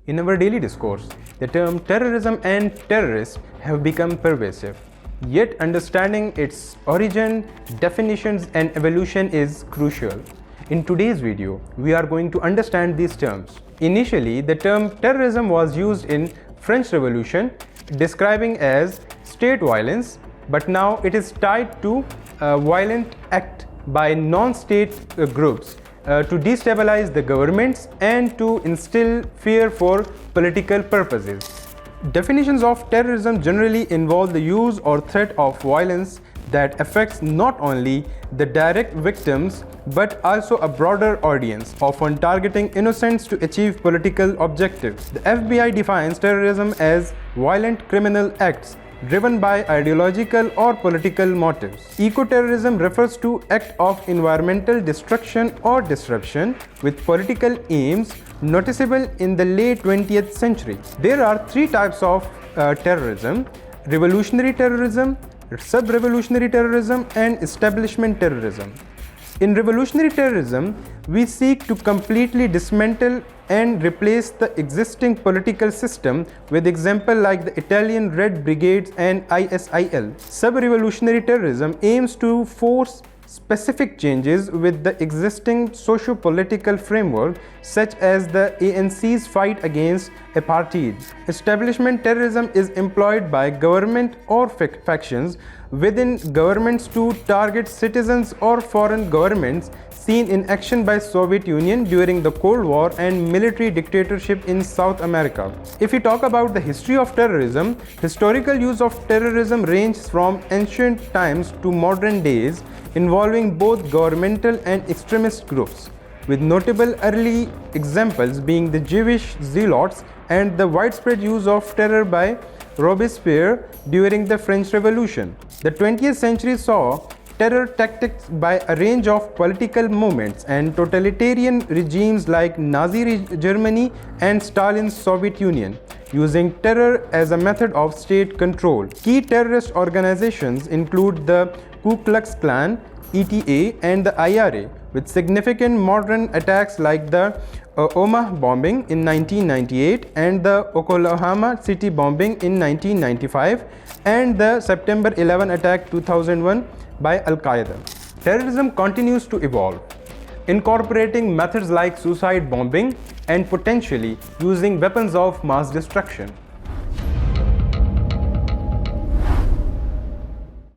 In our daily discourse, the term terrorism and terrorist have become pervasive. Yet understanding its origin, definitions and evolution is crucial. In today's video, we are going to understand these terms. Initially, the term terrorism was used in French Revolution, describing as state violence, but now it is tied to a violent act by non-state groups to destabilize the governments and to instill fear for political purposes. Definitions of terrorism generally involve the use or threat of violence that affects not only the direct victims but also a broader audience, often targeting innocents to achieve political objectives. The FBI defines terrorism as violent criminal acts driven by ideological or political motives. Ecoterrorism refers to act of environmental destruction or disruption with political aims noticeable in the late 20th century. There are three types of terrorism: revolutionary terrorism, sub-revolutionary terrorism, and establishment terrorism. In revolutionary terrorism, we seek to completely dismantle and replace the existing political system with examples like the Italian Red Brigades and ISIL. Sub-revolutionary terrorism aims to force specific changes with the existing socio-political framework, such as the ANC's fight against apartheid. Establishment terrorism is employed by government or factions within governments to target citizens or foreign governments seen in action by Soviet Union during the Cold War and military dictatorship in South America. If we talk about the history of terrorism, historical use of terrorism ranges from ancient times to modern days, involving both governmental and extremist groups, with notable early examples being the Jewish zealots and the widespread use of terror by Robespierre during the French Revolution. The 20th century saw terror tactics by a range of political movements and totalitarian regimes like Nazi Germany and Stalin's Soviet Union, using terror as a method of state control. Key terrorist organizations include the Ku Klux Klan, ETA, and the IRA, with significant modern attacks like the Omaha bombing in 1998 and the Oklahoma City bombing in 1995 and the September 11 attack 2001 by Al-Qaeda. Terrorism continues to evolve, incorporating methods like suicide bombing and potentially using weapons of mass destruction.